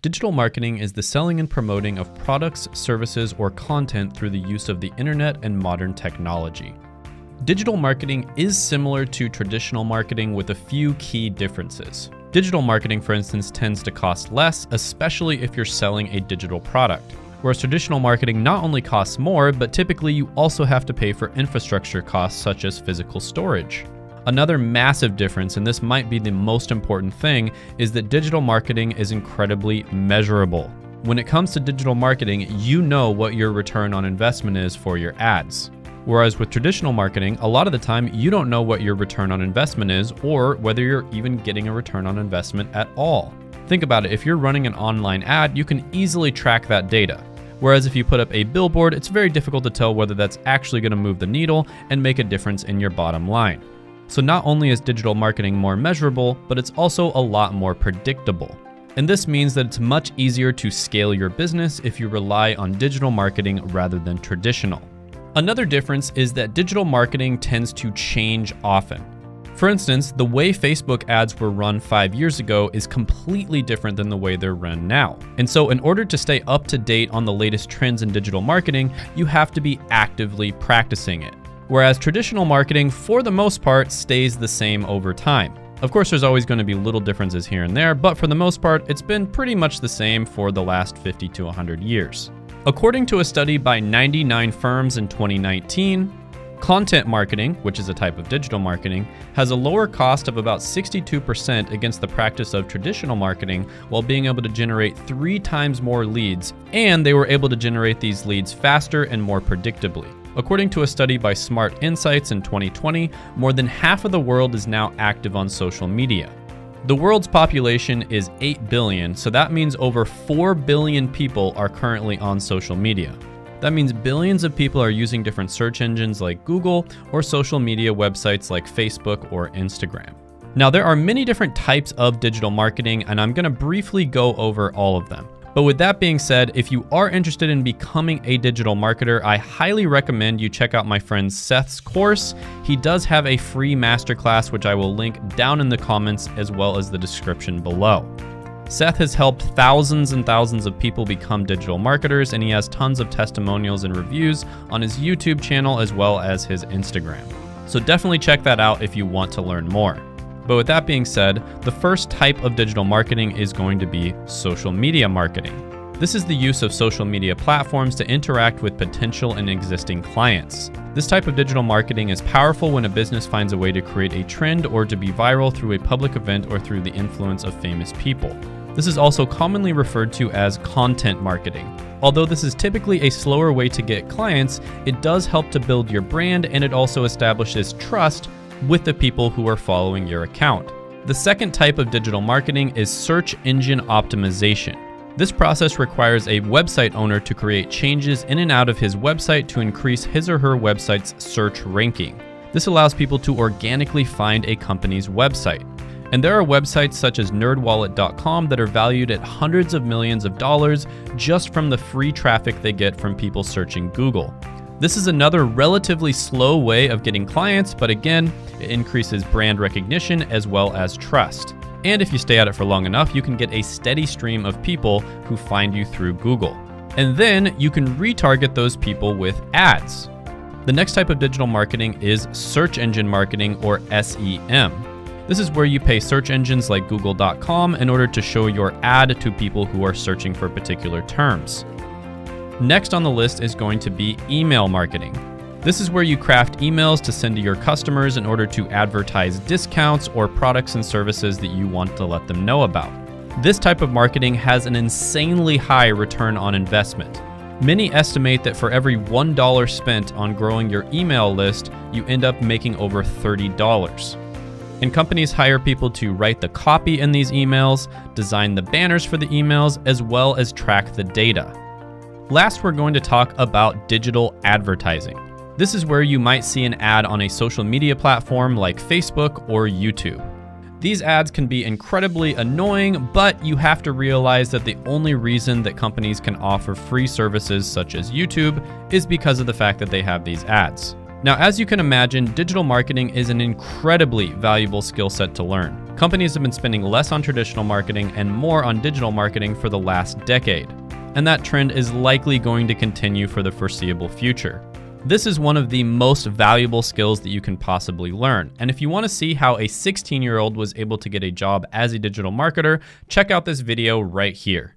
Digital marketing is the selling and promoting of products, services, or content through the use of the internet and modern technology. Digital marketing is similar to traditional marketing with a few key differences. Digital marketing, for instance, tends to cost less, especially if you're selling a digital product. Whereas traditional marketing not only costs more, but typically you also have to pay for infrastructure costs such as physical storage. Another massive difference, and this might be the most important thing, is that digital marketing is incredibly measurable. When it comes to digital marketing, you know what your return on investment is for your ads. Whereas with traditional marketing, a lot of the time you don't know what your return on investment is or whether you're even getting a return on investment at all. Think about it, if you're running an online ad, you can easily track that data. Whereas if you put up a billboard, it's very difficult to tell whether that's actually going to move the needle and make a difference in your bottom line. So not only is digital marketing more measurable, but it's also a lot more predictable. And this means that it's much easier to scale your business if you rely on digital marketing rather than traditional. Another difference is that digital marketing tends to change often. For instance, the way Facebook ads were run 5 years ago is completely different than the way they're run now. And so in order to stay up to date on the latest trends in digital marketing, you have to be actively practicing it. Whereas traditional marketing, for the most part, stays the same over time. Of course, there's always going to be little differences here and there, but for the most part, it's been pretty much the same for the last 50 to 100 years. According to a study by 99 firms in 2019, content marketing, which is a type of digital marketing, has a lower cost of about 62% against the practice of traditional marketing while being able to generate 3 times more leads, and they were able to generate these leads faster and more predictably. According to a study by Smart Insights in 2020, more than half of the world is now active on social media. The world's population is 8 billion, so that means over 4 billion people are currently on social media. That means billions of people are using different search engines like Google or social media websites like Facebook or Instagram. Now, there are many different types of digital marketing, and I'm going to briefly go over all of them. But with that being said, if you are interested in becoming a digital marketer, I highly recommend you check out my friend Seth's course. He does have a free masterclass, which I will link down in the comments as well as the description below. Seth has helped thousands and thousands of people become digital marketers, and he has tons of testimonials and reviews on his YouTube channel as well as his Instagram. So definitely check that out if you want to learn more. But with that being said, the first type of digital marketing is going to be social media marketing. This is the use of social media platforms to interact with potential and existing clients. This type of digital marketing is powerful when a business finds a way to create a trend or to be viral through a public event or through the influence of famous people. This is also commonly referred to as content marketing. Although this is typically a slower way to get clients, it does help to build your brand, and it also establishes trust with the people who are following your account. The second type of digital marketing is search engine optimization. This process requires a website owner to create changes in and out of his website to increase his or her website's search ranking. This allows people to organically find a company's website. And there are websites such as nerdwallet.com that are valued at hundreds of millions of dollars just from the free traffic they get from people searching Google. This is another relatively slow way of getting clients, but again, it increases brand recognition as well as trust. And if you stay at it for long enough, you can get a steady stream of people who find you through Google. And then you can retarget those people with ads. The next type of digital marketing is search engine marketing, or SEM. This is where you pay search engines like Google.com in order to show your ad to people who are searching for particular terms. Next on the list is going to be email marketing. This is where you craft emails to send to your customers in order to advertise discounts or products and services that you want to let them know about. This type of marketing has an insanely high return on investment. Many estimate that for every $1 spent on growing your email list, you end up making over $30. And companies hire people to write the copy in these emails, design the banners for the emails, as well as track the data. Last, we're going to talk about digital advertising. This is where you might see an ad on a social media platform like Facebook or YouTube. These ads can be incredibly annoying, but you have to realize that the only reason that companies can offer free services such as YouTube is because of the fact that they have these ads. Now, as you can imagine, digital marketing is an incredibly valuable skill set to learn. Companies have been spending less on traditional marketing and more on digital marketing for the last decade, and that trend is likely going to continue for the foreseeable future. This is one of the most valuable skills that you can possibly learn, and if you want to see how a 16-year-old was able to get a job as a digital marketer, check out this video right here.